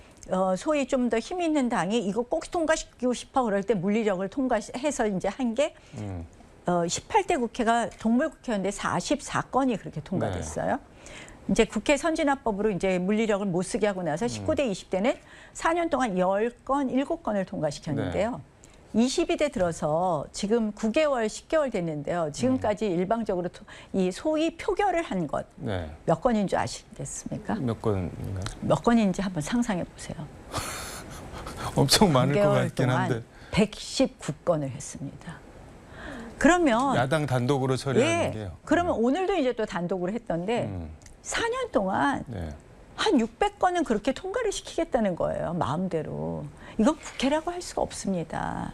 소위 좀 더 힘 있는 당이 이거 꼭 통과시키고 싶어 그럴 때 물리력을 통과해서 이제 한 게 18대 국회가 동물국회였는데 44건이 그렇게 통과됐어요. 이제 국회 선진화법으로 이제 물리력을 못 쓰게 하고 나서 19대 20대는 4년 동안 10건, 7건을 통과시켰는데요. 22대 들어서 지금 9개월, 10개월 됐는데요. 지금까지 일방적으로 이 소위 표결을 한 것 몇 건인 줄 아시겠습니까? 몇 건인가요? 몇 건인지 한번 상상해 보세요. 엄청 많을 것 9개월 같긴 동안 한데 119건을 했습니다. 그러면 야당 단독으로 처리하는 게요. 그러면 오늘도 이제 또 단독으로 했던데 4년 동안 네. 한 600건은 그렇게 통과를 시키겠다는 거예요. 마음대로. 이건 국회라고 할 수가 없습니다.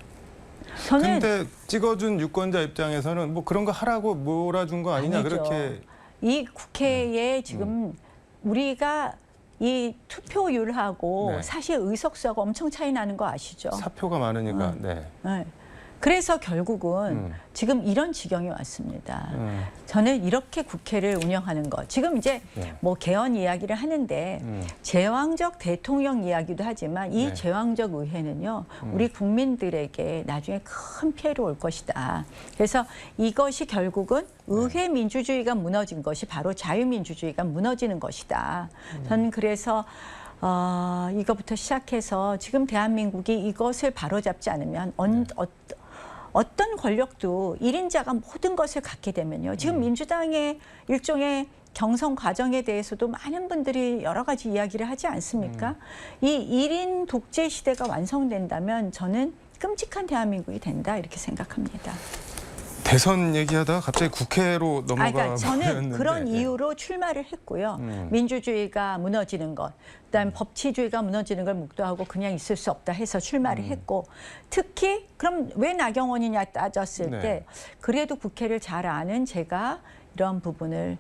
저는 근데 찍어준 유권자 입장에서는 뭐 그런 거 하라고 몰아준 거 아니냐 아니죠. 그렇게. 이 국회에 지금 우리가 이 투표율하고 네. 사실 의석수하고 엄청 차이 나는 거 아시죠? 사표가 많으니까. 네. 네. 그래서 결국은 지금 이런 지경이 왔습니다. 저는 이렇게 국회를 운영하는 것. 지금 이제 네. 뭐 개헌 이야기를 하는데 제왕적 대통령 이야기도 하지만 이 네. 제왕적 의회는요. 우리 국민들에게 나중에 큰 피해를 올 것이다. 그래서 이것이 결국은 의회 민주주의가 무너진 것이 바로 자유민주주의가 무너지는 것이다. 저는 그래서 이거부터 시작해서 지금 대한민국이 이것을 바로잡지 않으면 어떤 권력도 1인자가 모든 것을 갖게 되면요. 지금 민주당의 일종의 경선 과정에 대해서도 많은 분들이 여러 가지 이야기를 하지 않습니까? 이 1인 독재 시대가 완성된다면 저는 끔찍한 대한민국이 된다 이렇게 생각합니다. 대선 얘기하다가 갑자기 국회로 넘어가 그러니까 저는 버렸는데. 그런 이유로 출마를 했고요. 민주주의가 무너지는 것, 그다음에 법치주의가 무너지는 걸 목도하고 그냥 있을 수 없다 해서 출마를 했고, 특히 그럼 왜 나경원이냐 따졌을 네. 때 그래도 국회를 잘 아는 제가 이런 부분을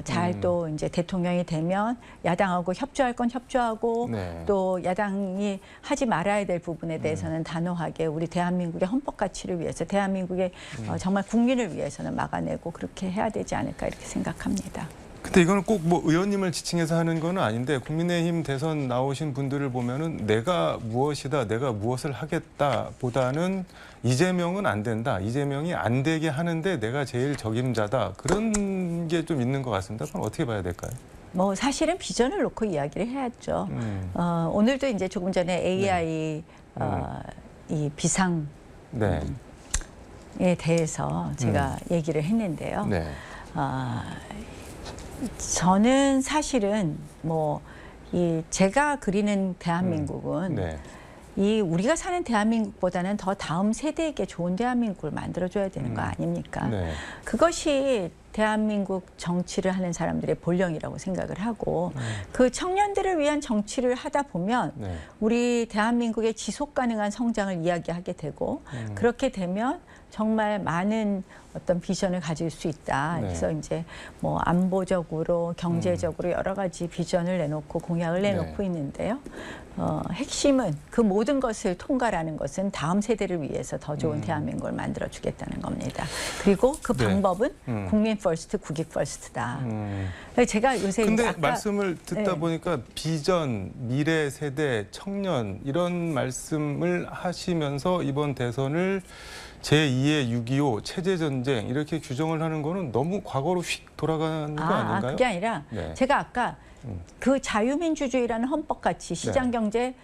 잘 또 이제 대통령이 되면 야당하고 협조할 건 협조하고 네. 또 야당이 하지 말아야 될 부분에 대해서는 단호하게 우리 대한민국의 헌법 가치를 위해서 대한민국의 정말 국민을 위해서는 막아내고 그렇게 해야 되지 않을까 이렇게 생각합니다. 근데 이거는 꼭 뭐 의원님을 지칭해서 하는 건 아닌데 국민의힘 대선 나오신 분들을 보면은 내가 무엇이다, 내가 무엇을 하겠다 보다는 이재명은 안 된다, 이재명이 안 되게 하는데 내가 제일 적임자다 그런 게 좀 있는 것 같습니다. 그럼 어떻게 봐야 될까요? 뭐 사실은 비전을 놓고 이야기를 해야죠. 오늘도 이제 조금 전에 AI 이 비상에 네. 대해서 제가 얘기를 했는데요. 네. 저는 사실은 뭐 이 제가 그리는 대한민국은 네. 이 우리가 사는 대한민국보다는 더 다음 세대에게 좋은 대한민국을 만들어줘야 되는 거 아닙니까? 네. 그것이 대한민국 정치를 하는 사람들의 본령이라고 생각을 하고 그 청년들을 위한 정치를 하다 보면 네. 우리 대한민국의 지속 가능한 성장을 이야기하게 되고 그렇게 되면 정말 많은 어떤 비전을 가질 수 있다. 네. 그래서 이제 뭐 안보적으로 경제적으로 여러 가지 비전을 내놓고 공약을 내놓고 네. 있는데요. 핵심은 그 모든 것을 통과라는 것은 다음 세대를 위해서 더 좋은 대한민국을 만들어주겠다는 겁니다. 그리고 그 네. 방법은 국민 퍼스트, 국익 퍼스트다. 제가 요새 근데 이제 아까 말씀을 듣다 네. 보니까 비전, 미래 세대, 청년 이런 말씀을 하시면서 이번 대선을 제2의 6.25 체제전쟁 이렇게 규정을 하는 거는 너무 과거로 휙 돌아가는 거 아닌가요? 그게 아니라 네. 제가 아까 그 자유민주주의라는 헌법가치, 시장경제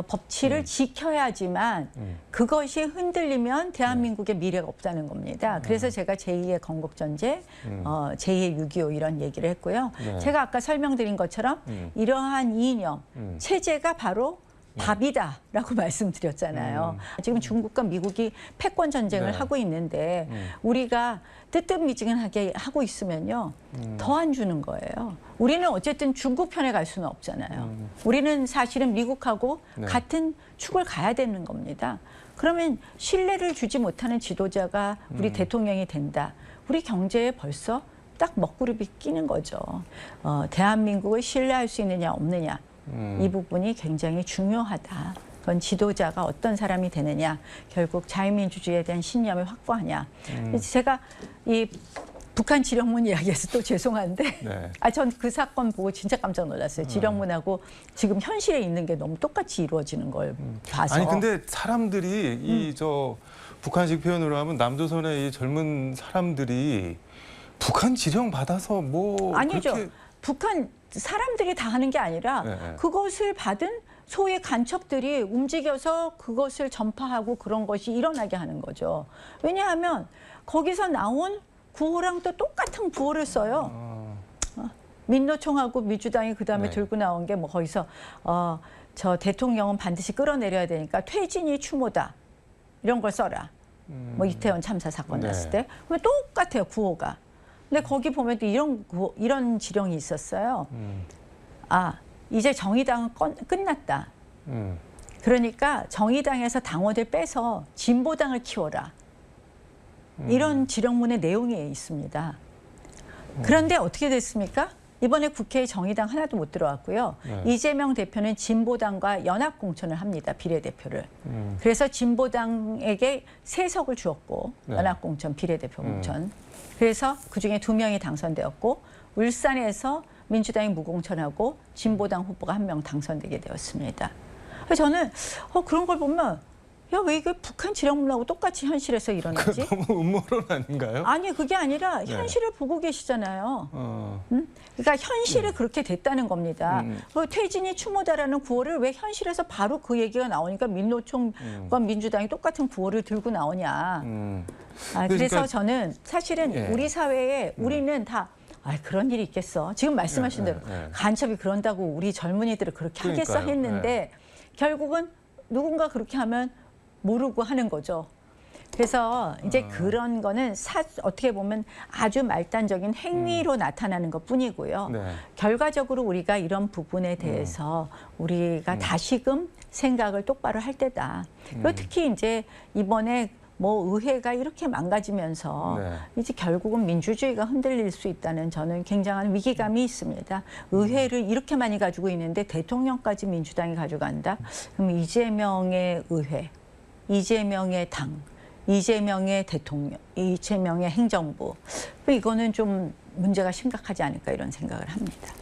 법치를 지켜야지만 그것이 흔들리면 대한민국의 미래가 없다는 겁니다. 그래서 제가 제2의 건국전쟁, 제2의 6.25 이런 얘기를 했고요. 네. 제가 아까 설명드린 것처럼 이러한 이념, 체제가 바로 답이다라고 말씀드렸잖아요. 지금 중국과 미국이 패권 전쟁을 네. 하고 있는데 우리가 뜨뜻미지근하게 하고 있으면요. 더 안 주는 거예요. 우리는 어쨌든 중국 편에 갈 수는 없잖아요. 우리는 사실은 미국하고 네. 같은 축을 가야 되는 겁니다. 그러면 신뢰를 주지 못하는 지도자가 우리 대통령이 된다. 우리 경제에 벌써 딱 먹구름이 끼는 거죠. 대한민국을 신뢰할 수 있느냐 없느냐. 이 부분이 굉장히 중요하다. 그건 지도자가 어떤 사람이 되느냐, 결국 자유민주주의에 대한 신념을 확보하냐. 제가 이 북한 지령문 이야기해서 또 죄송한데, 네. 전 그 사건 보고 진짜 깜짝 놀랐어요. 지령문하고 지금 현실에 있는 게 너무 똑같이 이루어지는 걸 봐서. 아니 근데 사람들이 이 저 북한식 표현으로 하면 남조선의 이 젊은 사람들이 북한 지령 받아서 뭐 아니죠. 그렇게 북한 사람들이 다 하는 게 아니라 네. 그것을 받은 소위 간첩들이 움직여서 그것을 전파하고 그런 것이 일어나게 하는 거죠. 왜냐하면 거기서 나온 구호랑 또 똑같은 구호를 써요. 민노총하고 민주당이 그다음에 네. 들고 나온 게 뭐 거기서 저 대통령은 반드시 끌어내려야 되니까 퇴진이 추모다. 이런 걸 써라. 뭐 이태원 참사 사건 네. 났을 때. 그러면 똑같아요, 구호가. 근데 거기 보면 또 이런 지령이 있었어요. 이제 정의당은 끝났다. 그러니까 정의당에서 당원들 빼서 진보당을 키워라. 이런 지령문의 내용이 있습니다. 그런데 어떻게 됐습니까? 이번에 국회에 정의당 하나도 못 들어왔고요. 네. 이재명 대표는 진보당과 연합 공천을 합니다. 비례대표를. 그래서 진보당에게 3석을 주었고 네. 연합 공천, 비례대표 공천. 그래서 그중에 2명이 당선되었고 울산에서 민주당이 무공천하고 진보당 후보가 1명 당선되게 되었습니다. 그래서 저는 그런 걸 보면 야, 왜 이게 북한 지령문하고 똑같이 현실에서 일어나지? 너무 음모론 아닌가요? 아니, 그게 아니라 네. 현실을 보고 계시잖아요. 어. 그러니까 현실이 그렇게 됐다는 겁니다. 퇴진이 추모다라는 구호를 왜 현실에서 바로 그 얘기가 나오니까 민노총과 민주당이 똑같은 구호를 들고 나오냐. 그래서 그러니까- 저는 사실은 예. 우리 사회에 우리는 다 그런 일이 있겠어. 지금 말씀하신 대로 간첩이 그런다고 우리 젊은이들을 그렇게 하겠어 그러니까요. 했는데 결국은 누군가 그렇게 하면 모르고 하는 거죠. 그래서 이제 그런 거는 어떻게 보면 아주 말단적인 행위로 나타나는 것 뿐이고요. 네. 결과적으로 우리가 이런 부분에 대해서 우리가 다시금 생각을 똑바로 할 때다. 그리고 특히 이제 이번에 뭐 의회가 이렇게 망가지면서 네. 이제 결국은 민주주의가 흔들릴 수 있다는 저는 굉장한 위기감이 있습니다. 의회를 이렇게 많이 가지고 있는데 대통령까지 민주당이 가져간다? 그럼 이재명의 의회, 이재명의 당, 이재명의 대통령, 이재명의 행정부, 이거는 좀 문제가 심각하지 않을까 이런 생각을 합니다.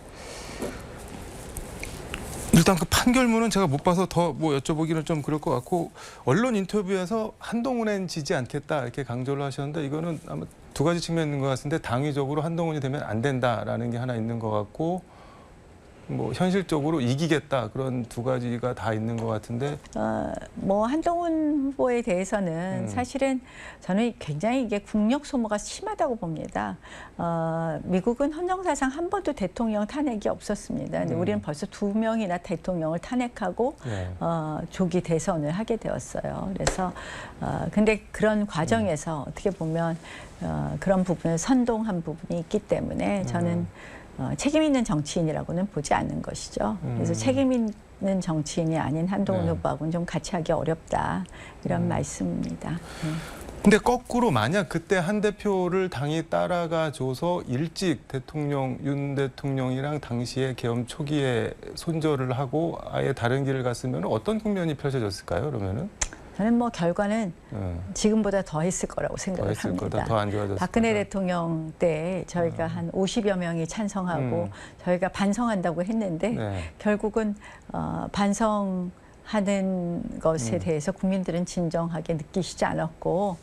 일단 그 판결문은 제가 못 봐서 더 뭐 여쭤보기는 좀 그럴 것 같고 언론 인터뷰에서 한동훈엔 지지 않겠다 이렇게 강조를 하셨는데 이거는 아마 두 가지 측면이 있는 것 같은데 당위적으로 한동훈이 되면 안 된다라는 게 하나 있는 것 같고 뭐 현실적으로 이기겠다 그런 두 가지가 다 있는 것 같은데 뭐 한동훈 후보에 대해서는 사실은 저는 굉장히 이게 국력 소모가 심하다고 봅니다. 미국은 헌정사상 한 번도 대통령 탄핵이 없었습니다. 근데 우리는 벌써 2명이나 대통령을 탄핵하고 네. 조기 대선을 하게 되었어요. 그래서 근데 그런 과정에서 어떻게 보면 그런 부분을 선동한 부분이 있기 때문에 저는 책임 있는 정치인이라고는 보지 않는 것이죠. 그래서 책임 있는 정치인이 아닌 한동훈 네. 후보하고는 좀 같이 하기 어렵다 이런 말씀입니다. 근데 거꾸로 만약 그때 한 대표를 당이 따라가 줘서 일찍 윤 대통령이랑 당시에 계엄 초기에 손절을 하고 아예 다른 길을 갔으면 어떤 국면이 펼쳐졌을까요? 그러면은 저는 뭐 결과는 지금보다 더 했을 거라고 생각을 했을 합니다. 거다, 더 안 좋아졌을 박근혜 거다. 대통령 때 저희가 한 50여 명이 찬성하고 저희가 반성한다고 했는데 네. 결국은 반성하는 것에 대해서 국민들은 진정하게 느끼시지 않았고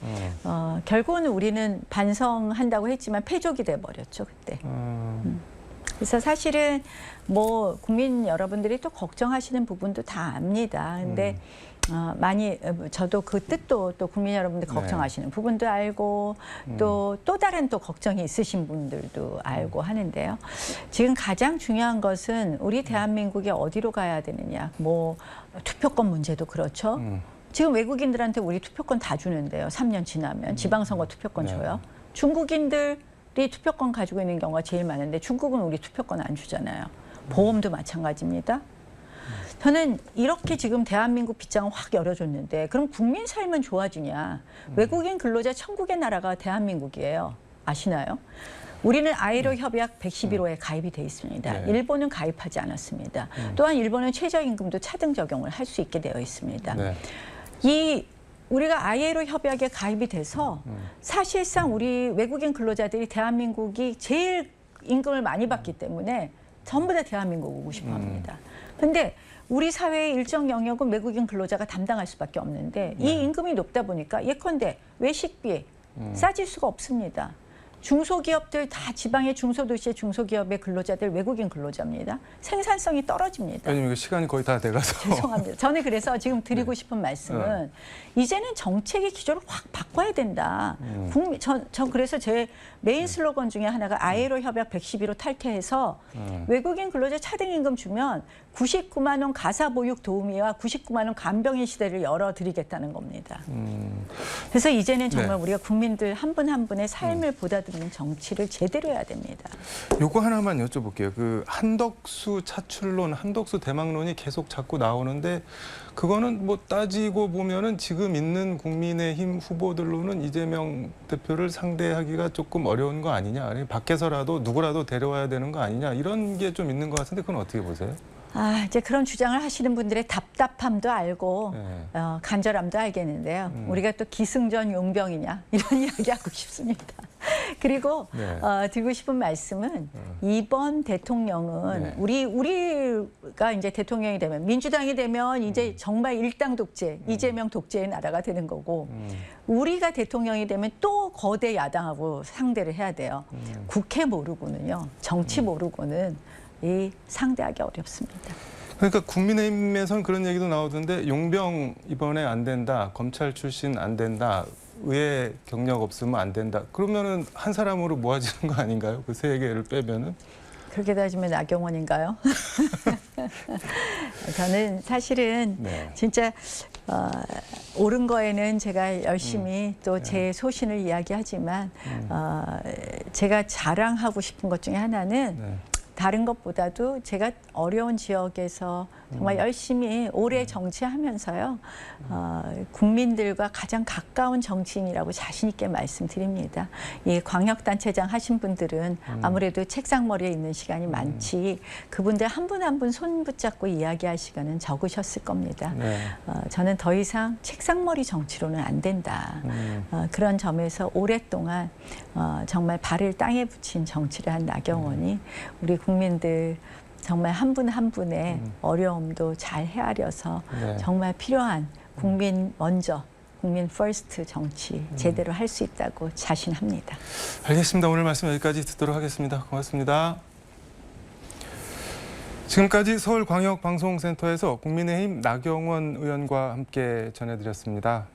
결국은 우리는 반성한다고 했지만 패족이 돼버렸죠 그때. 그래서 사실은 뭐 국민 여러분들이 또 걱정하시는 부분도 다 압니다. 근데 많이 저도 그 뜻도 또 국민 여러분들 걱정하시는 부분도 알고 또 다른 또 걱정이 있으신 분들도 알고 하는데요. 지금 가장 중요한 것은 우리 대한민국이 어디로 가야 되느냐. 뭐 투표권 문제도 그렇죠. 지금 외국인들한테 우리 투표권 다 주는데요. 3년 지나면 지방선거 투표권 줘요. 중국인들이 투표권 가지고 있는 경우가 제일 많은데 중국은 우리 투표권 안 주잖아요. 보험도 마찬가지입니다. 저는 이렇게 지금 대한민국 빗장을 확 열어줬는데 그럼 국민 삶은 좋아지냐. 외국인 근로자 천국의 나라가 대한민국이에요. 아시나요? 우리는 아이로 협약 111호에 가입이 돼 있습니다. 네. 일본은 가입하지 않았습니다. 또한 일본은 최저임금도 차등 적용을 할 수 있게 되어 있습니다. 네. 우리가 ILO 협약에 가입이 돼서 사실상 우리 외국인 근로자들이 대한민국이 제일 임금을 많이 받기 때문에 전부 다 대한민국 오고 싶어 합니다. 그런데 우리 사회의 일정 영역은 외국인 근로자가 담당할 수밖에 없는데 이 임금이 높다 보니까 예컨대 외식비 싸질 수가 없습니다. 중소기업들 다 지방의 중소도시의 중소기업의 근로자들 외국인 근로자입니다. 생산성이 떨어집니다. 왜냐면 시간이 거의 다 돼가서. 죄송합니다. 저는 그래서 지금 드리고 싶은 말씀은 이제는 정책의 기조를 확 바꿔야 된다. 전 그래서 제 메인 슬로건 중에 하나가 ILO 협약 111호 탈퇴해서 외국인 근로자 차등임금 주면 99만 원 가사보육 도우미와 99만 원 간병인 시대를 열어드리겠다는 겁니다. 그래서 이제는 정말 우리가 국민들 한 분 한 분의 삶을 보다듬는 정치를 제대로 해야 됩니다. 요거 하나만 여쭤볼게요. 그 한덕수 차출론, 한덕수 대망론이 계속 자꾸 나오는데 그거는 뭐 따지고 보면은 지금 있는 국민의힘 후보들로는 이재명 대표를 상대하기가 조금 어려운 거 아니냐. 아니 밖에서라도 누구라도 데려와야 되는 거 아니냐. 이런 게 좀 있는 것 같은데 그건 어떻게 보세요? 이제 그런 주장을 하시는 분들의 답답함도 알고 간절함도 알겠는데요. 우리가 또 기승전 용병이냐 이런 이야기하고 싶습니다. 그리고 네. 드리고 싶은 말씀은 이번 대통령은 네. 우리가 이제 대통령이 되면 민주당이 되면 이제 정말 일당 독재, 이재명 독재의 나라가 되는 거고 우리가 대통령이 되면 또 거대 야당하고 상대를 해야 돼요. 국회 모르고는요, 정치 모르고는 이 상대하기 어렵습니다. 그러니까 국민의힘에선 그런 얘기도 나오던데 용병 이번에 안 된다, 검찰 출신 안 된다, 의회 경력 없으면 안 된다. 그러면은 한 사람으로 모아지는 거 아닌가요? 그 세 개를 빼면은? 그렇게 따지면 나경원인가요? 저는 사실은 네. 진짜 옳은 거에는 제가 열심히 또 제 소신을 이야기하지만 제가 자랑하고 싶은 것 중에 하나는 네. 다른 것보다도 제가 어려운 지역에서 정말 열심히 오래 정치하면서요, 국민들과 가장 가까운 정치인이라고 자신 있게 말씀드립니다. 이 광역단체장 하신 분들은 아무래도 책상머리에 있는 시간이 많지 그분들 한 분 한 분 손 붙잡고 이야기할 시간은 적으셨을 겁니다. 네. 저는 더 이상 책상머리 정치로는 안 된다. 그런 점에서 오랫동안 정말 발을 땅에 붙인 정치를 한 나경원이 우리 국민들 정말 한 분 한 분의 어려움도 잘 헤아려서 네. 정말 필요한 국민 먼저, 국민 퍼스트 정치 제대로 할 수 있다고 자신합니다. 알겠습니다. 오늘 말씀 여기까지 듣도록 하겠습니다. 고맙습니다. 지금까지 서울광역방송센터에서 국민의힘 나경원 의원과 함께 전해드렸습니다.